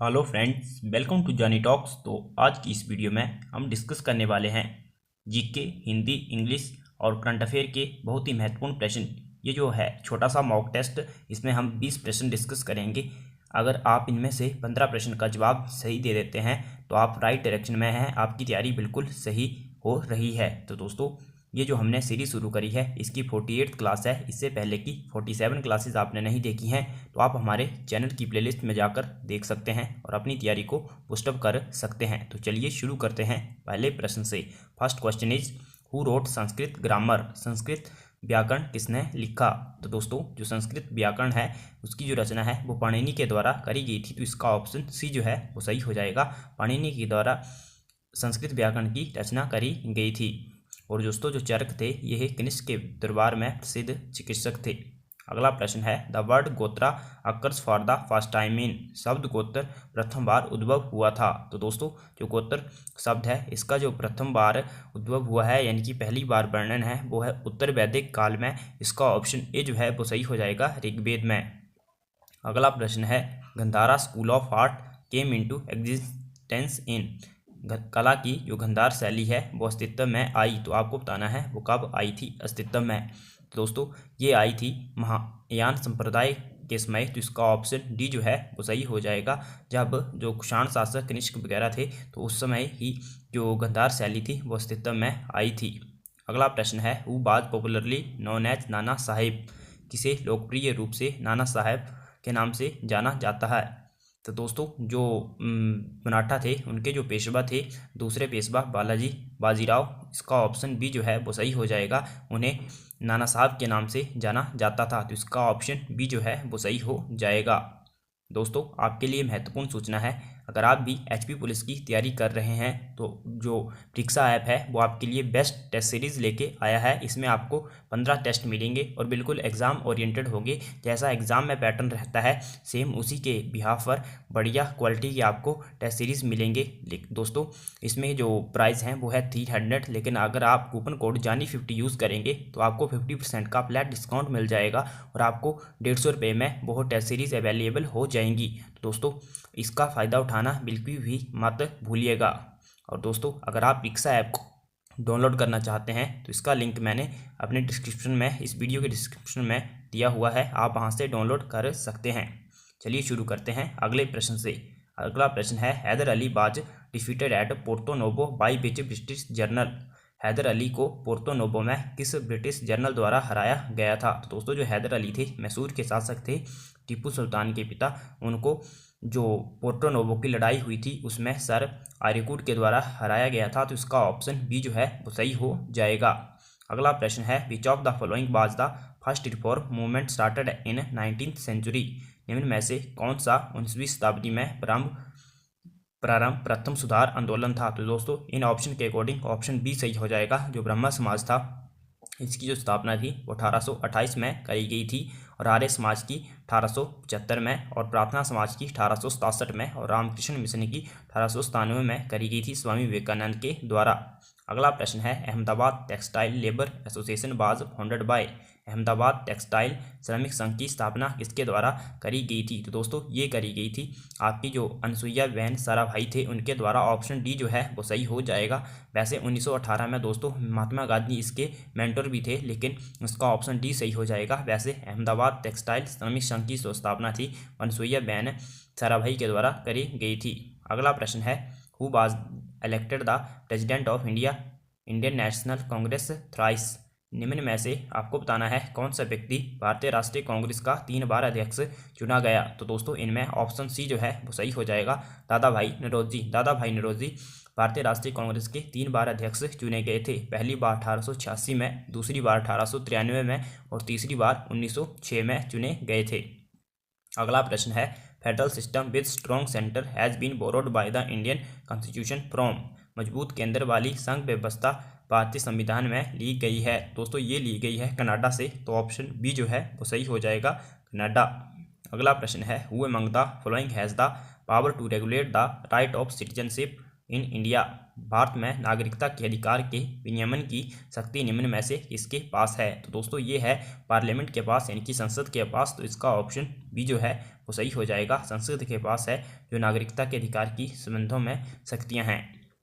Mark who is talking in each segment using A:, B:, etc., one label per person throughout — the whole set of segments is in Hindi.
A: हेलो फ्रेंड्स, वेलकम टू जानी टॉक्स। तो आज की इस वीडियो में हम डिस्कस करने वाले हैं जीके, हिंदी, इंग्लिश और करंट अफेयर के बहुत ही महत्वपूर्ण प्रश्न। ये जो है छोटा सा मॉक टेस्ट, इसमें हम 20 प्रश्न डिस्कस करेंगे। अगर आप इनमें से 15 प्रश्न का जवाब सही दे देते हैं तो आप राइट डायरेक्शन में हैं, आपकी तैयारी बिल्कुल सही हो रही है। तो दोस्तों, ये जो हमने सीरीज शुरू करी है इसकी 48th क्लास है। इससे पहले की 47 क्लासेस आपने नहीं देखी हैं तो आप हमारे चैनल की प्लेलिस्ट में जाकर देख सकते हैं और अपनी तैयारी को पुस्टअप कर सकते हैं। तो चलिए शुरू करते हैं पहले प्रश्न से। First question is who wrote Sanskrit grammar. Sanskrit व्याकरण किसने लिखा। तो दोस्तों, जो संस्कृत व्याकरण है उसकी जो रचना है वो पाणिनि के द्वारा करी गई थी। तो इसका ऑप्शन सी जो है वो सही हो जाएगा। पाणिनि के द्वारा संस्कृत व्याकरण की रचना करी गई थी। और दोस्तों, जो चरक थे ये कनिष्क के दरबार में प्रसिद्ध चिकित्सक थे। अगला प्रश्न है द वर्ड गोत्रा occurs for the first time in. शब्द गोत्र प्रथम बार उद्भव हुआ था। तो दोस्तों, जो गोत्र शब्द है इसका जो प्रथम बार उद्भव हुआ है यानी कि पहली बार वर्णन है वो है उत्तर वैदिक काल में। इसका ऑप्शन ए जो है वो सही हो जाएगा, ऋग्वेद में। अगला प्रश्न है Gandhara school of art came into existence in. कला की जो गंधार शैली है वो अस्तित्व में आई। तो आपको बताना है वो कब आई थी अस्तित्व में। तो दोस्तों, ये आई थी महायान संप्रदाय के समय। तो इसका ऑप्शन डी जो है वो सही हो जाएगा। जब जो कुषाण शासक कनिष्क वगैरह थे तो उस समय ही जो गंधार शैली थी वो अस्तित्व में आई थी। अगला प्रश्न है who was popularly known as Nana Saheb. किसे लोकप्रिय रूप से नाना साहेब के नाम से जाना जाता है। तो दोस्तों, जो मराठा थे उनके जो पेशवा थे, दूसरे पेशवा बालाजी बाजीराव, इसका ऑप्शन बी जो है वो सही हो जाएगा। उन्हें नाना साहब के नाम से जाना जाता था। तो इसका ऑप्शन बी जो है वो सही हो जाएगा। दोस्तों, आपके लिए महत्वपूर्ण सूचना है, अगर आप भी एचपी पुलिस की तैयारी कर रहे हैं तो जो परीक्षा ऐप है वो आपके लिए बेस्ट टेस्ट सीरीज़ लेके आया है। इसमें आपको 15 टेस्ट मिलेंगे और बिल्कुल एग्ज़ाम ओरिएंटेड होंगे। जैसा एग्ज़ाम में पैटर्न रहता है सेम उसी के बिहाफ पर बढ़िया क्वालिटी के आपको टेस्ट सीरीज़ मिलेंगे। दोस्तों, इसमें जो प्राइस हैं वो है 300, लेकिन अगर आप कूपन कोड जानी 50 यूज़ करेंगे तो आपको 50% का फ्लैट डिस्काउंट मिल जाएगा और आपको 150 रुपये में वो टेस्ट सीरीज़ अवेलेबल हो जाएंगी। तो दोस्तों, इसका फ़ायदा उठाना बिल्कुल भी मत भूलिएगा। और दोस्तों, अगर आप पिक्सा ऐप को डाउनलोड करना चाहते हैं तो इसका लिंक मैंने अपने डिस्क्रिप्शन में, इस वीडियो के डिस्क्रिप्शन में दिया हुआ है, आप वहां से डाउनलोड कर सकते हैं। चलिए शुरू करते हैं अगले प्रश्न से। अगला प्रश्न है Hyder Ali was defeated at Porto Novo by which British general. Hyder Ali को पोर्तो नोवो में किस ब्रिटिश जर्नल द्वारा हराया गया था। तो दोस्तों, जो हैदर अली थे मैसूर के शासक थे, टीपू सुल्तान के पिता। उनको जो पोर्टो नोवो की लड़ाई हुई थी उसमें सर आर्यकुट के द्वारा हराया गया था। तो इसका ऑप्शन बी जो है वो सही हो जाएगा। अगला प्रश्न है which of the following was the first reform movement started in 19th century. निम्न में से कौन सा 19वीं शताब्दी में प्रारंभ प्रथम सुधार आंदोलन था। तो दोस्तों, इन ऑप्शन के अकॉर्डिंग ऑप्शन बी सही हो जाएगा। जो ब्रह्मा समाज था इसकी जो स्थापना थी वो 1828 में करी गई थी और आर्य समाज की 1875 में और प्रार्थना समाज की 1867 में और रामकृष्ण मिशन की 1897 में करी गई थी स्वामी विवेकानंद के द्वारा। अगला प्रश्न है Ahmedabad textile labour association was founded by. Ahmedabad textile श्रमिक संघ की स्थापना किसके द्वारा करी गई थी। तो दोस्तों, ये करी गई थी आपकी जो अनसुईया बहन साराभाई थे उनके द्वारा। ऑप्शन डी जो है वो सही हो जाएगा। वैसे 1918 में दोस्तों महात्मा गांधी इसके मेंटर भी थे, लेकिन इसका ऑप्शन डी सही हो जाएगा। वैसे अहमदाबाद टेक्सटाइल श्रमिक संघ की स्थापना थी अनसुईया बहन साराभाई के द्वारा करी गई थी। अगला प्रश्न है who was elected the president of India Indian national Congress thrice. निम्न में से आपको बताना है कौन सा व्यक्ति भारतीय राष्ट्रीय कांग्रेस का 3 बार अध्यक्ष चुना गया। तो दोस्तों, इनमें ऑप्शन सी जो है वो सही हो जाएगा, दादा भाई नौरोजी। दादा भाई नौरोजी भारतीय राष्ट्रीय कांग्रेस के 3 बार अध्यक्ष चुने गए थे। पहली बार 1886 में, दूसरी बार 1893 में और तीसरी बार 1906 में चुने गए थे। अगला प्रश्न है federal system with strong centre has been borrowed by the Indian constitution from. मजबूत केंद्र वाली संघ व्यवस्था भारतीय संविधान में ली गई है। दोस्तों, ये ली गई है कनाडा से। तो ऑप्शन बी जो है वो सही हो जाएगा, कनाडा। अगला प्रश्न है who among the following has the power to regulate the right of citizenship in India. भारत में नागरिकता के अधिकार के विनियमन की शक्ति निम्न में से किसके पास है? तो दोस्तों ये है पार्लियामेंट के पास, यानी कि संसद के पास। तो इसका ऑप्शन बी जो है वो सही हो जाएगा। संसद के पास है जो नागरिकता के अधिकार की संबंधों में शक्तियाँ हैं।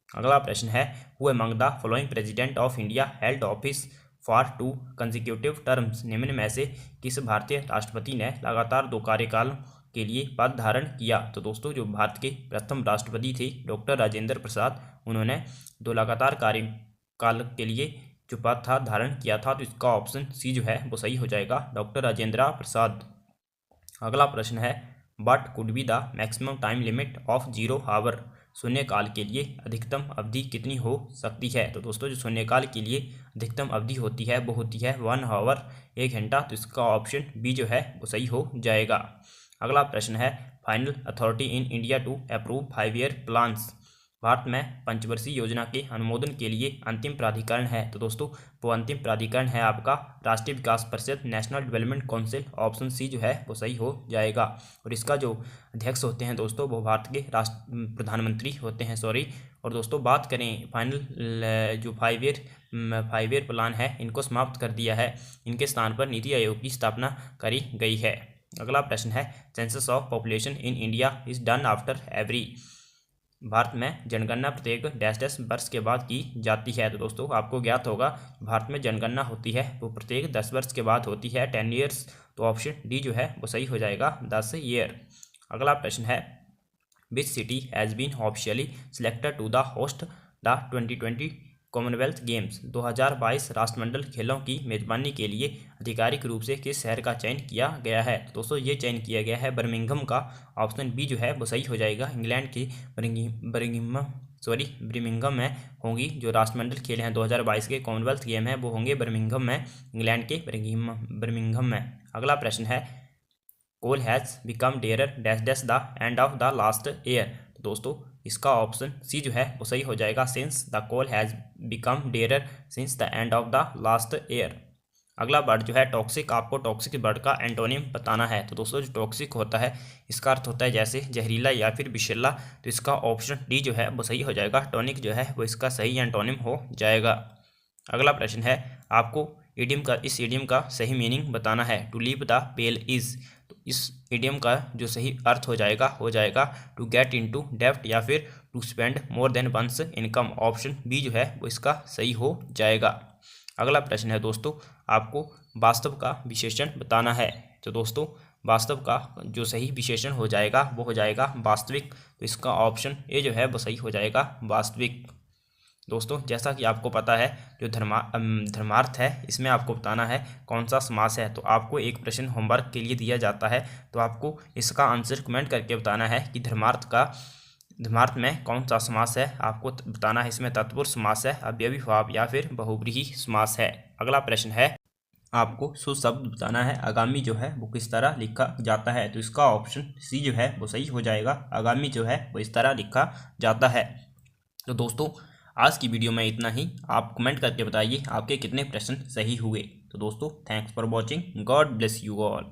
A: अगला प्रश्न है, who among the following president of India held office for 2 consecutive terms? निम्न में से किस भारतीय राष्ट्रपति ने लगातार 2 कार्यकाल के लिए पद धारण किया? तो दोस्तों जो भारत के प्रथम राष्ट्रपति थे डॉक्टर राजेंद्र प्रसाद, उन्होंने 2 लगातार कार्यकाल के लिए जो पद था धारण किया था। तो इसका ऑप्शन सी जो है वो सही हो जाएगा, डॉक्टर राजेंद्र प्रसाद। अगला प्रश्न है, what could be the maximum time limit of 0 hour? शून्यकाल के लिए अधिकतम अवधि कितनी हो सकती है? तो दोस्तों जो शून्यकाल के लिए अधिकतम अवधि होती है वो होती है 1 आवर, 1 घंटा। तो इसका ऑप्शन बी जो है वो सही हो जाएगा। अगला प्रश्न है, final authority in India to approve 5 year plans? भारत में पंचवर्षीय योजना के अनुमोदन के लिए अंतिम प्राधिकरण है। तो दोस्तों वो अंतिम प्राधिकरण है आपका राष्ट्रीय विकास परिषद, national development council. Option C जो है वो सही हो जाएगा। और इसका जो अध्यक्ष होते हैं दोस्तों वो भारत के प्रधानमंत्री होते हैं, सॉरी। और दोस्तों बात करें फाइनल जो 5 ईयर प्लान है, इनको समाप्त कर दिया है। इनके स्थान पर नीति आयोग की स्थापना करी गई है। अगला प्रश्न है, census of population in India is done after every? Bharat में जनगणना प्रत्येक डैश डैश वर्ष के बाद की जाती है। तो दोस्तों आपको ज्ञात होगा भारत में जनगणना होती है वो प्रत्येक 10 वर्ष के बाद होती है, 10 ईयर्स। तो ऑप्शन डी जो है वो सही हो जाएगा, 10 ईयर। अगला प्रश्न है, which city has been officially selected to the host the 2020 Commonwealth Games? 2022 राष्ट्रमंडल खेलों की मेजबानी के लिए आधिकारिक रूप से किस शहर का चयन किया गया है? तो दोस्तों ये चयन किया गया है बर्मिंघम का। ऑप्शन बी जो है वो सही हो जाएगा। इंग्लैंड के बर्मिंघम में होंगी जो राष्ट्रमंडल खेल हैं 2022 के कॉमनवेल्थ गेम हैं वो होंगे बर्मिंघम में, इंग्लैंड के बर्मिंघम में। अगला प्रश्न है, coal has become dear dash dash the end of the last year? तो दोस्तों इसका ऑप्शन सी जो है वो सही हो जाएगा, since the coal has become dear since the end of the last year. अगला वर्ड जो है टॉक्सिक, आपको टॉक्सिक वर्ड का एंटोनिम बताना है। तो दोस्तों जो टॉक्सिक होता है इसका अर्थ होता है जैसे जहरीला या फिर विषैला। तो इसका ऑप्शन डी जो है वो सही हो जाएगा, टॉनिक जो है वो इसका सही एंटोनिम हो जाएगा। अगला प्रश्न है, आपको इस इडियम का सही मीनिंग बताना है। To leave the pale is? तो इस इडियम का जो सही अर्थ हो जाएगा टू गेट इनटू डेब्ट या फिर to spend more than one's income. Option B जो है वो इसका सही हो जाएगा। अगला प्रश्न है दोस्तों, आपको वास्तव का विशेषण बताना है। तो दोस्तों वास्तव का जो सही विशेषण हो जाएगा वो हो जाएगा वास्तविक। तो इसका ऑप्शन ए जो है वो सही हो जाएगा, वास्तविक। दोस्तों जैसा कि आपको पता है जो धर्मार्थ है इसमें आपको बताना है कौन सा समास है। तो आपको एक प्रश्न होमवर्क के लिए दिया जाता है, तो आपको इसका आंसर कमेंट करके बताना है कि धर्मार्थ में कौन सा समास है। आपको बताना है इसमें तत्पुरुष समास है, अव्ययी भाव या फिर बहुव्रीहि समास है। अगला प्रश्न है, आपको सुशब्द बताना है आगामी जो है वो किस तरह लिखा जाता है। तो इसका ऑप्शन सी जो है वो सही हो जाएगा, आगामी जो है वो इस तरह लिखा जाता है। तो दोस्तों आज की वीडियो में इतना ही। आप कमेंट करके बताइए आपके कितने प्रश्न सही हुए। तो दोस्तों thanks for watching, God bless you all.